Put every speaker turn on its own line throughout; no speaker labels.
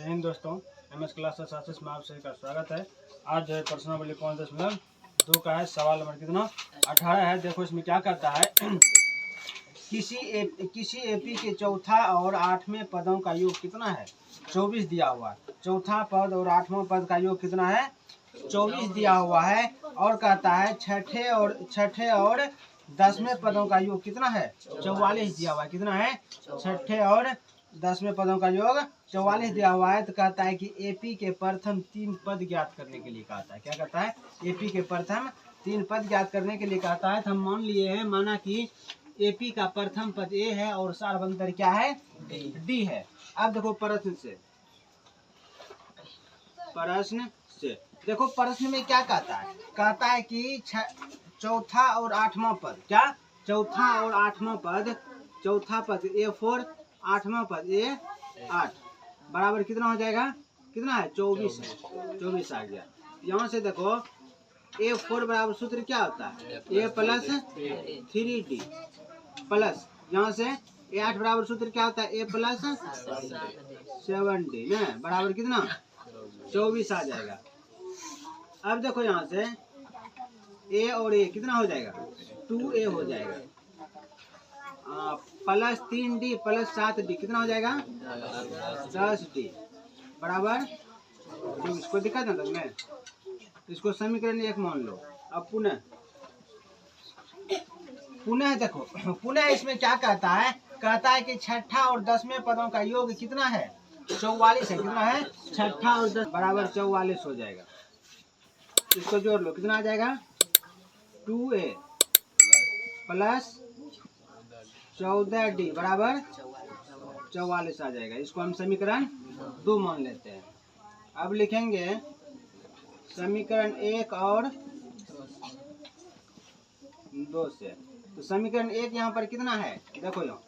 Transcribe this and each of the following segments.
जय हिंद दोस्तों, MS classes आशीष में आप सभी का स्वागत है। आज जो है प्रश्नावली 5.2 का है। सवाल नंबर कितना 18 है। देखो इसमें क्या करता है किसी एपी के चौथा और आठवें पदों का योग कितना है? 24 दिया हुआ है। चौथा पद और आठवां पद का योग कितना है? 24 दिया हुआ है। और कहता है छठे और 10वें पदों का योग कितना है? 44 दिया हुआ है। कितना है? छठे और 10वें पदों का योग 44 दिया हुआ है। तो कहता है कि एपी के प्रथम 3 पद ज्ञात करने के लिए कहता है। क्या कहता है? एपी के प्रथम 3 पद ज्ञात करने के लिए कहता है। तो हम मान लिए हैं, माना कि एपी का प्रथम पद ए है और सारवंतर क्या है? डी है। अब देखो प्रश्न से देखो प्रश्न में क्या कहता है? कहता है कि चौथा और आठवां पद, क्या चौथा और आठवां पद, चौथा पद A4, आठवां पद A8 बराबर कितना हो जाएगा? कितना है? 24 है। 24 आ गया। यहाँ से देखो A4 बराबर सूत्र क्या होता है? A प्लस 3D प्लस, यहाँ से A8 बराबर सूत्र क्या होता है? A प्लस 7D ना बराबर कितना? 24 आ जाएगा। अब देखो यहाँ से A और A कितना हो जाएगा? 2A हो जाएगा। प्लस 3D प्लस 7D कितना हो जाएगा? 10D बराबर। इसको दिखा था मैं, इसको समीकरण 1 मान लो। अब पुनः देखो, पुनः इसमें क्या कहता है? कहता है कि छठा और 10वें पदों का योग कितना है? 44 है। कितना है? छठा और 10 बराबर 44 हो जाएगा। इसको जोड़ लो, कितना आ जाएगा? 2A प्लस 14D बराबर 44 आ जाएगा। इसको हम समीकरण 2 मान लेते हैं। अब लिखेंगे समीकरण 1 और 2 से। तो समीकरण 1 यहाँ पर कितना है? देखो यहाँ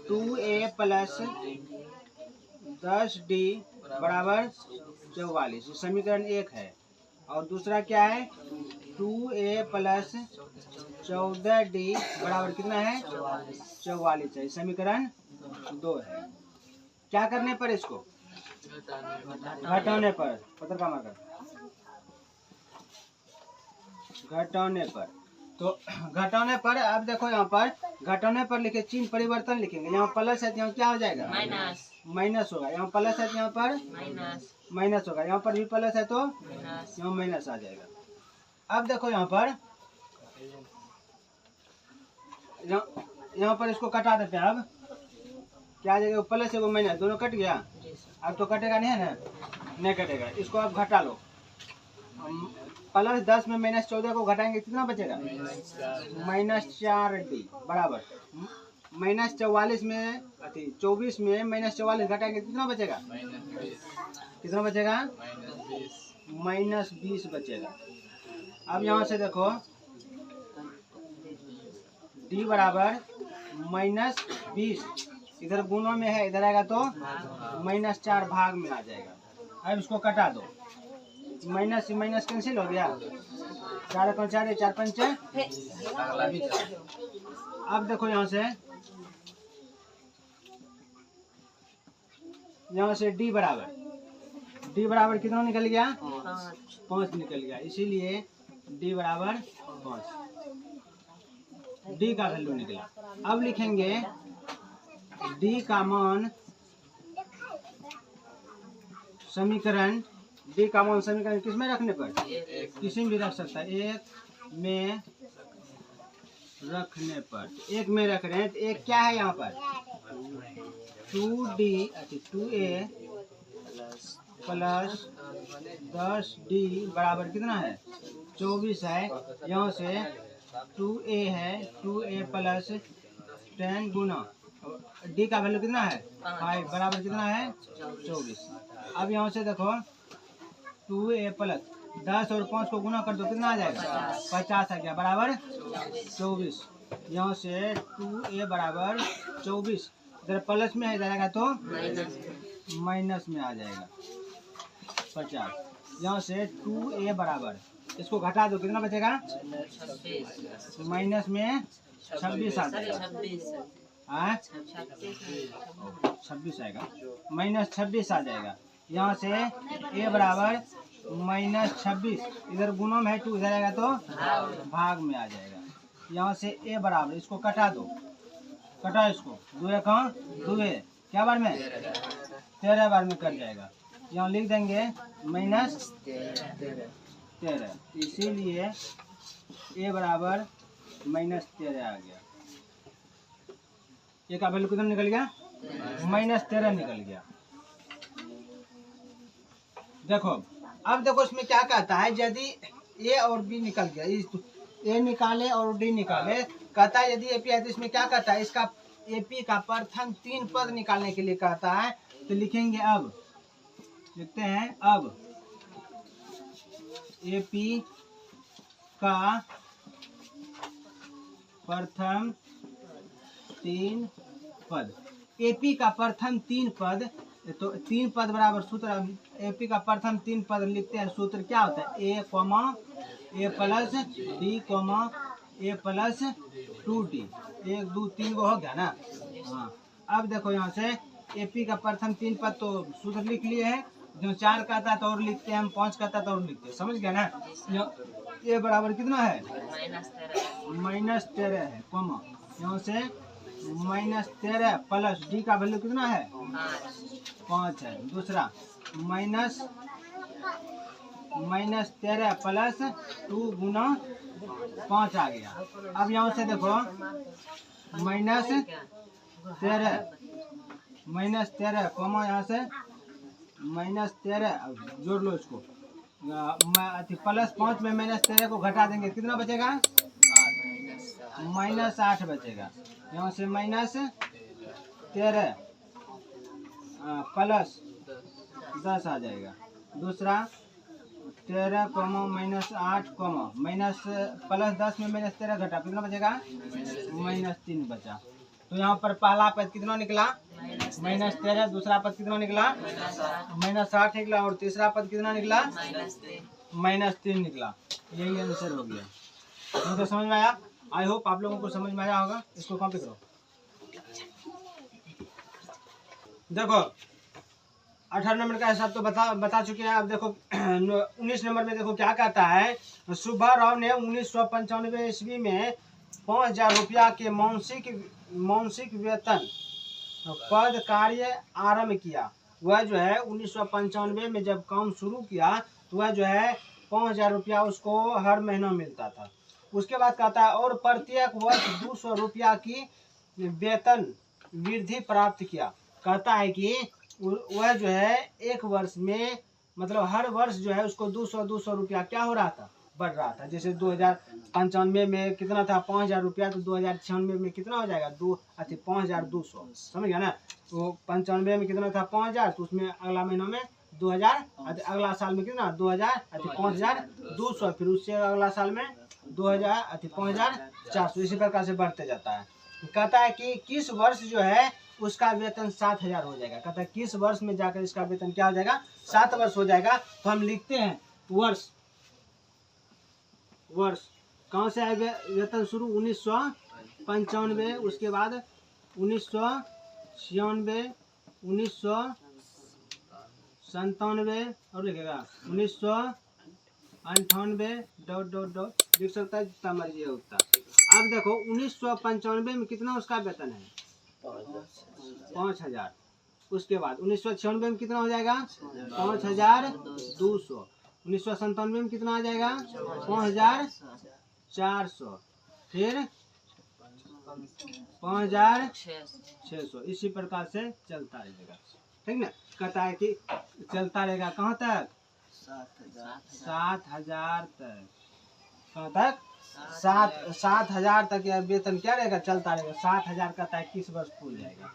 2A प्लस 10D बराबर 44, समीकरण 1 है। और दूसरा क्या है? 2A प्लस 14D बराबर कितना है? 44 है। समीकरण 2 है। क्या करने पर? इसको घटाने पर, पत्थर का मार्कर घटाने पर। तो घटाने पर, अब देखो यहाँ पर घटाने पर लिखे चिन्ह परिवर्तन लिखेंगे। यहाँ प्लस है तो यहाँ क्या हो जाएगा? माइनस होगा। यहाँ प्लस है तो यहाँ पर माइनस होगा। यहाँ पर भी प्लस है तो यहाँ माइनस आ जाएगा। अब देखो यहाँ पर इसको कटा देते हैं। अब क्या आ जाएगा? प्लस है वो माइनस, दोनों कट गया। अब तो कटेगा नहीं है ना? नहीं कटेगा। इसको अब घटा लो। प्लस 10 में माइनस 14 को घटाएंगे कितना बचेगा? माइनस 4D बराबर माइनस 44 में 24 में माइनस 44 घटाएंगे कितना बचेगा? कितना बचेगा? माइनस 20 बचेगा। अब यहाँ से देखो D बराबर माइनस 20, इधर गुणों में है, इधर आएगा तो माइनस 4 भाग में आ जाएगा। अब इसको कटा दो। माइनस से माइनस कैंसिल हो गया। 4 को 4 4 5। अब देखो यहाँ से D बराबर कितना निकल गया? 5 निकल गया। इसीलिए D बराबर 5, D का वैल्यू निकला। अब लिखेंगे D का मान समीकरण किस में रखने पर? किसी में भी रख सकता है। 1 में रखने पर, 1 में रख रहे हैं। तो 1 क्या है यहाँ पर? 2A प्लस 10D बराबर कितना है? 24 है। यहाँ से 2A है, 2A प्लस 10 गुना D का वैल्यू कितना है? 5 बराबर कितना है? 24। अब यहाँ से देखो 2A प्लस 10 और 5 को गुना कर दो, कितना आ जाएगा? 50 आ गया बराबर 24। यहाँ से 2A बराबर 24, इधर प्लस में है, इधर आएगा तो माइनस में आ जाएगा 50। यहाँ से 2A बराबर, इसको घटा दो, कितना बचेगा? माइनस में 26 आ जाएगा। -26 आएगा, -26 आ जाएगा। यहाँ से a बराबर -26, इधर गुणा में है 2, इधर आएगा तो भाग में आ जाएगा। यहाँ से a बराबर, इसको कटा दो, कटा इसको, 2 कहाँ 2, क्या बार में 13 बार में कट जाएगा। यहाँ लिख देंगे -13, इसीलिए a बराबर -13 आ गया। ये का वैल्यू कितना निकल गया, -13 निकल गया। देखो अब देखो इसमें क्या कहता है, यदि ए और बी निकल गया, ए निकाले और डी निकाले, कहता है यदि एपी है तो इसमें क्या कहता है, इसका एपी का प्रथम 3 पद निकालने के लिए कहता है। तो लिखेंगे, अब लिखते हैं, अब एपी का प्रथम 3 पद, एपी का प्रथम 3 पद, तो 3 पद बराबर सूत्र, एपी का प्रथम 3 पद लिखते हैं, सूत्र क्या होता है, A plus D A plus 2d, 1 2 3 go हो गया ना। हाँ, अब देखो यहाँ से एपी का प्रथम 3 पद तो सूत्र लिख लिए हैं, जो 4 कहता है तो और लिखते हैं हम, 5 कहता है तो और लिखते हैं, समझ गया ना। ए बराबर कितना है, -13 है, कॉमा यहाँ से -13 प्लस डी का वैल्यू कितना है, 5 है। दूसरा -13 प्लस 2 गुना 5 आ गया। अब यहाँ से देखो -13 कॉमा यहाँ से -13 जोड़ लो इसको, प्लस 5 में -13 को घटा देंगे, कितना बचेगा, -8 बचेगा। यहाँ से -13 प्लस 10 आ जाएगा। दूसरा 13 -8 प्लस 10 में -13 घटा, कितना बचेगा, -3 बचा। तो यहाँ पर पहला पद कितना निकला, -13, दूसरा पद कितना निकला, -8 निकला, और तीसरा पद कितना निकला, -3 निकला। यही आंसर हो गया। तो समझ में आया, आई होप आप लोगों को समझ में आया होगा। इसको कॉपी करो। देखो 18 नंबर का हिसाब तो बता चुके हैं। अब देखो 19 नंबर में देखो क्या कहता है, सुब्बा राव ने 1995 ईस्वी में 5000 रुपया के मासिक वेतन पद कार्य आरंभ किया। वह जो है 1995 में जब काम शुरू किया तो वह जो है 5000 रुपया उसको हर महीना मिलता था। उसके बाद कहता है, और प्रत्येक वर्ष 200 रुपया की वेतन वृद्धि प्राप्त किया। कहता है कि वह जो है एक वर्ष में, मतलब हर वर्ष जो है उसको 200 रुपया क्या हो रहा था, बढ़ रहा था। जैसे 2095 में कितना था, 5000 रुपया, तो 2096 में कितना हो जाएगा, 5200, समझ गया ना। तो 95 में कितना था, 5000, तो उसमें अगला महीना में 2000, अगला साल में कितना 2000, 5200, फिर उससे अगला साल में 5400, इसी प्रकार से बढ़ते जाता है। कहता है कि किस वर्ष जो है उसका वेतन 7000 हो जाएगा। कहता है किस वर्ष में जाकर इसका वेतन क्या हो जाएगा, 7 वर्ष हो जाएगा। तो हम लिखते हैं वर्ष कहाँ से आएगा वेतन शुरू, 1995, उसके बाद 1996, 1997, और लिखेगा 1998, ... लिख सकता है, जितना मर्जी है उतना। अब देखो 1995 में कितना उसका वेतन है, 5000। उसके बाद 1996 में कितना हो जाएगा, 5200। 1997 में कितना आ जाएगा, 5400, फिर 5600। इसी प्रकार से चलता रहेगा, ठीक ना। कहता है कि चलता रहेगा कहाँ तक, 7000 तक। कहाँ तक, 7000 तक यह वेतन क्या रहेगा, चलता रहेगा। 7000 कहता है किस वर्ष पूरा जाएगा।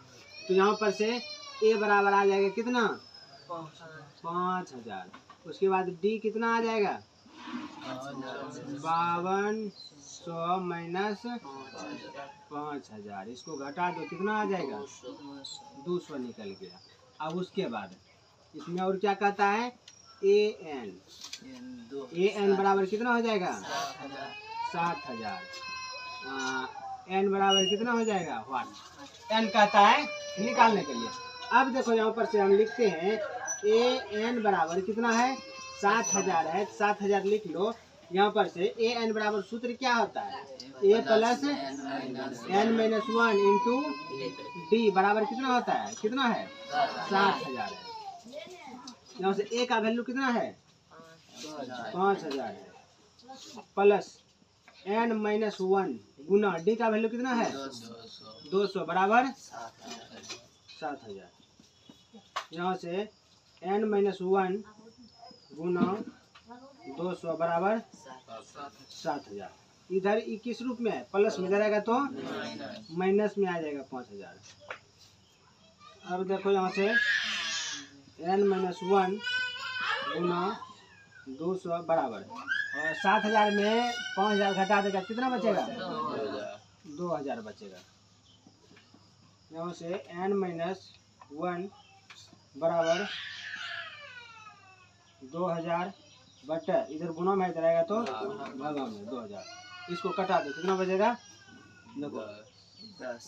तो यहाँ पर से ए बराबर आ जाएगा कितना, 5000। उसके बाद डी कितना आ जाएगा, 5200 माइनस 5000। इसको घटा दो, कितना आ जाएगा, 200 निकल गया। अब उसके बाद इसमें और क्या कहता है, ए एन बराबर कितना हो जाएगा, 7000। n बराबर कितना हो जाएगा 1। n कहता है निकालने के लिए। अब देखो यहाँ पर से हम लिखते हैं a n बराबर कितना है 7000 है, 7000 लिख लो। यहाँ पर से a n बराबर सूत्र क्या होता है a plus n minus 1 into D बराबर कितना होता है, कितना है 7000 है। यहाँ से a का वैल्यू कितना है 5000 है, प्लस n माइनस 1 गुना डी का वैल्यू कितना है 200 बराबर 7000। यहाँ से n माइनस 1 गुना 200 बराबर 7000। इधर किस रूप में है, प्लस में जाएगा तो माइनस में आ जाएगा 5000। अब देखो यहाँ से n माइनस 1 गुना 200 बराबर, और 7000 में 5000 घटा देगा कितना बचेगा 2000 बचेगा। यहाँ से n माइनस 1 बराबर 2000 बटे इधर गुना में रहेगा तो भागा में 2000, इसको कटा दो कितना बचेगा देखो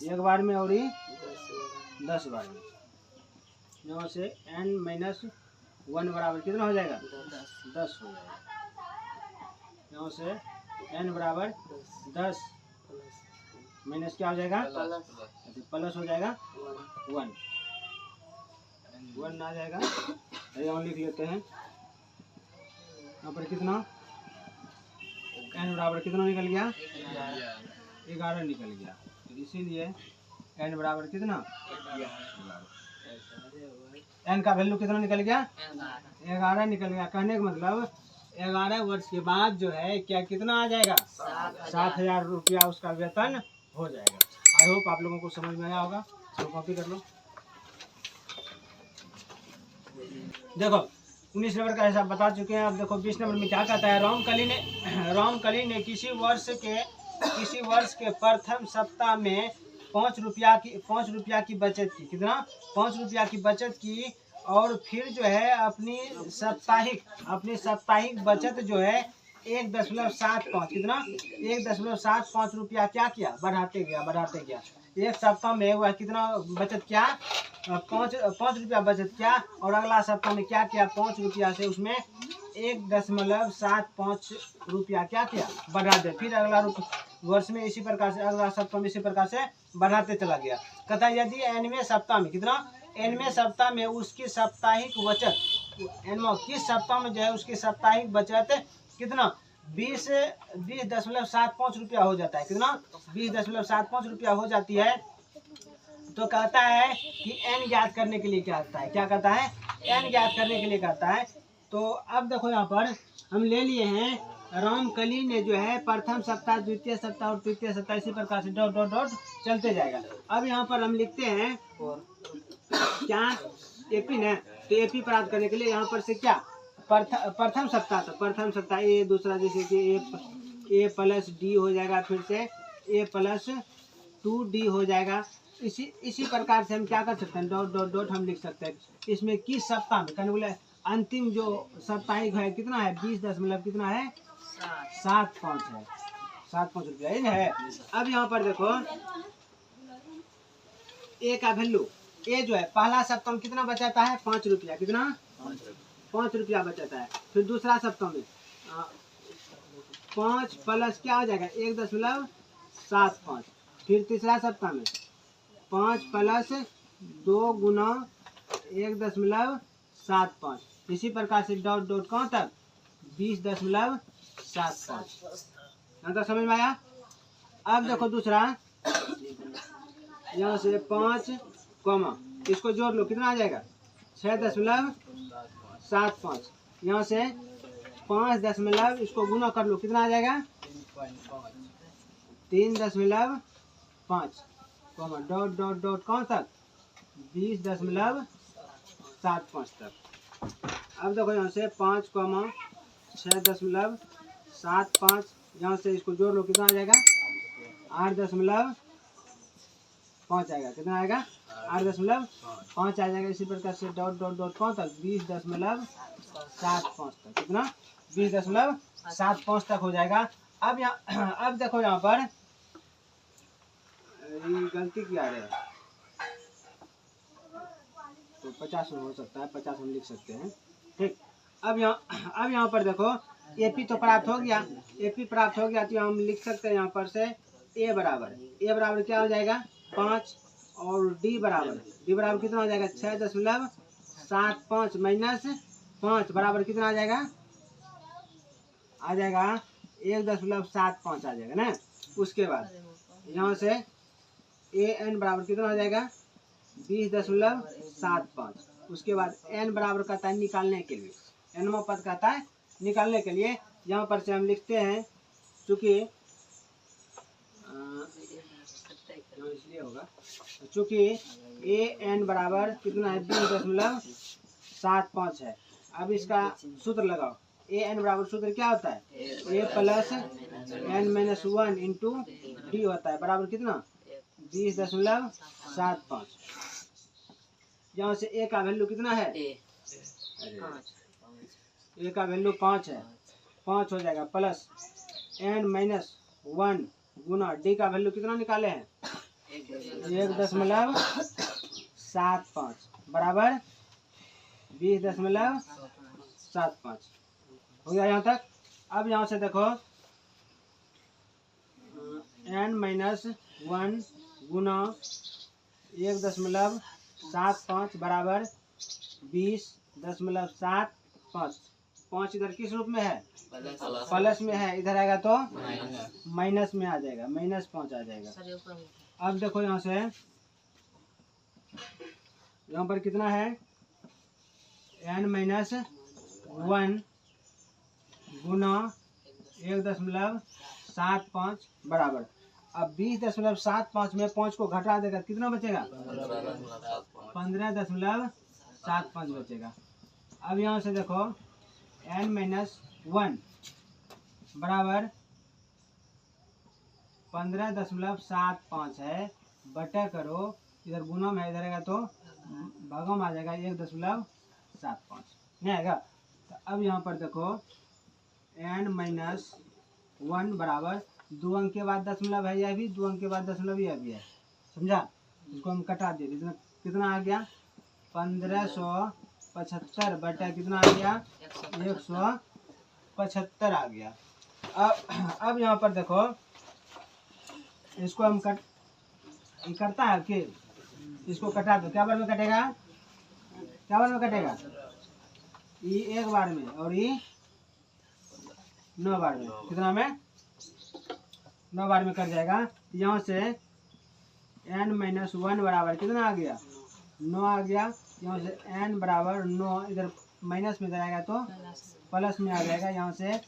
1 बार में और 10 बार में। यहाँ से n माइनस 1 बराबर कितना हो जाएगा 10 हो जाएगा। यहाँ से n बराबर 10 माइनस क्या हो जाएगा प्लस हो जाएगा 1 आ जाएगा। यहाँ लिख लेते हैं, यहाँ पर कितना n बराबर कितना निकल गया 11 निकल गया। तो इसीलिए n बराबर कितना n का वैल्यू कितना निकल गया 11 निकल गया। कहने का मतलब 11 वर्ष के बाद जो है क्या कितना आ जाएगा 7000 रुपया उसका वेतन हो जाएगा। आई होप आप लोगों को समझ में आया होगा। इसको कॉपी कर लो। देखो 19 नंबर का हिसाब बता चुके हैं। अब देखो 20 नंबर में क्या कहता है, रामकली ने किसी वर्ष के प्रथम सप्ताह में 5 रुपया की बचत की। कितना 5 रुपया की बचत की, और फिर जो है अपनी साप्ताहिक बचत जो है 1.75 कितना 1.75 रुपया क्या किया बढ़ाते गया। एक सप्ताह में वह कितना बचत किया 5 रुपया बचत किया, और अगला सप्ताह में क्या किया 5 रुपया से उसमें 1.75 रुपया क्या किया बढ़ा दे। फिर अगला वर्ष में इसी प्रकार से अगला सप्ताह में इसी प्रकार से बढ़ाते चला गया। कहता यदि nवें सप्ताह में कितना nवें सप्ताह में उसकी साप्ताहिक बचत किस सप्ताह में जो है उसकी साप्ताहिक बचत कितना 20.75 रुपया हो जाता है। कितना 20.75 रुपया हो जाती है। तो कहता है कि n ज्ञात करने के लिए क्या कहता है n ज्ञात करने के लिए कहता है। तो अब देखो यहाँ पर हम ले लिए हैं रामकली ने जो है प्रथम सप्ताह, द्वितीय सप्ताह और तृतीय सप्ताह, इसी प्रकार से डॉट डॉट डॉट चलते जाएगा। अब यहाँ पर हम लिखते हैं क्या एपी न, तो एपी प्राप्त करने के लिए यहाँ पर से क्या प्रथम सप्ताह, तो प्रथम सप्ताह ए, दूसरा जैसे कि ए प्लस डी हो जाएगा, फिर से ए प्लस 2d हो जाएगा। इसी प्रकार से हम क्या कर सकते हैं डॉट डॉट डॉट हम लिख सकते हैं। इसमें किस सप्ताह में कहने बोले अंतिम जो साप्ताहिक है कितना है 20 दशमलव कितना है 75 है 75 रुपया है। अब यहाँ पर देखो ए का वैल्यू ए जो है पहला सप्ताह में कितना बचाता है 5 रुपया, कितना 5 रुपया बचाता है। फिर दूसरा सप्ताह में 5 प्लस क्या हो जाएगा 1.75। फिर तीसरा सप्ताह में 5 प्लस 2 गुना 1.75। इसी प्रकार से डॉट डॉट कहाँ तक 20.75। तो समझ में आया। अब देखो दूसरा यहाँ से 5 कॉमा इसको जोड़ लो कितना आ जाएगा 6.75। यहाँ से 5 दशमलव इसको गुना कर लो कितना आ जाएगा 3.5 कॉमा डॉट डॉट डॉट कौन तक 20.75 तक। अब देखो यहाँ से 5 कॉमा 6.75, यहाँ से इसको जोड़ लो कितना आ जाएगा 8.5 आएगा। कितना आएगा 8.5 आ जाएगा। इसी प्रकार से डॉट डॉट डॉट कौन तक 20.75 तक, कितना 20.75 तक हो जाएगा। अब देखो यहाँ पर ये गलती किया है, तो 50 में हो सकता है, 50 हम लिख सकते हैं। ठीक, अब यहाँ पर देखो एपी तो प्राप्त हो गया, एपी प्राप्त हो गया तो हम लिख सकते हैं यहाँ पर से ए बराबर क्या हो जाएगा 5, और डी बराबर कितना हो जाएगा 6.75 माइनस 5 बराबर कितना आ जाएगा 1.75 आ जाएगा ना। उसके बाद यहाँ से ए एन बराबर कितना हो जाएगा 20.75। उसके बाद एन बराबर कहता है निकालने के लिए, एनवा पद कहता है निकालने के लिए, यहाँ पर से हम लिखते हैं चूँकि इसलिए होगा चूँकि ए एन बराबर कितना है 20.75 है। अब इसका सूत्र लगाओ, ए एन बराबर सूत्र क्या होता है A plus N minus 1 into D होता है, बराबर कितना 20.75। यहाँ से ए का वैल्यू कितना है, ए का वैल्यू 5 है, 5 हो जाएगा प्लस एन माइनस 1 गुना डी का वैल्यू कितना निकाले हैं 1.75 बराबर 20.75 हो गया यहाँ तक। अब यहाँ से देखो एन माइनस 1 गुना 1.75 बराबर 20.75। 5 इधर किस रूप में है प्लस में है, इधर आएगा तो माइनस में आ जाएगा, -5 आ जाएगा। अब देखो यहाँ से यहाँ पर कितना है n माइनस 1 गुना 1.75 बराबर, अब 20.75 में 5 को घटा देगा कितना बचेगा 15.75 बचेगा। अब यहाँ से देखो n माइनस 1 बराबर 15.75 है, बटा करो इधर गुना में इधर आएगा तो भागम आ जाएगा 1.75 नहीं आएगा। तो अब यहाँ पर देखो n माइनस 1 बराबर 2 अंक के बाद दशमलव है, यह भी 2 अंक के बाद दशमलव यह भी है, समझा। इसको हम कटा दिए, कितना आ गया 1575 बटा कितना आ गया 175 आ गया। अब यहाँ पर देखो इसको हम करता है फिर इसको कटा दो, क्या बार में कटेगा ये 1 बार में और ये 9 बार में, कितना में 9 बार में कट जाएगा। यहाँ से n माइनस 1 बराबर कितना आ गया 9 आ गया। यहाँ से n बराबर 9 इधर माइनस में इधर आएगा तो प्लस में आ जाएगा। यहाँ से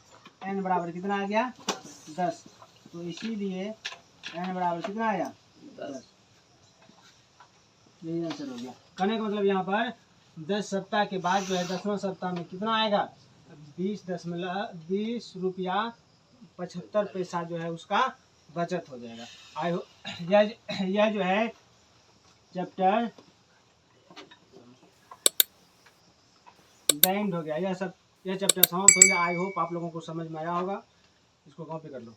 n बराबर कितना आ गया 10, तो इसीलिए n बराबर कितना आया 10, यही आंसर हो गया। कहने का मतलब यहाँ पर 10 सप्ताह के बाद जो है 10वां सप्ताह में कितना आएगा 20 रुपया 75 पैसा जो है उसका बचत हो जाएगा। आई हो यह जो है चैप्टर एंड हो गया, यह चैप्टर समाप्त हो गया। आई होप आप लोगों को समझ में आया होगा। इसको कॉपी कर लो।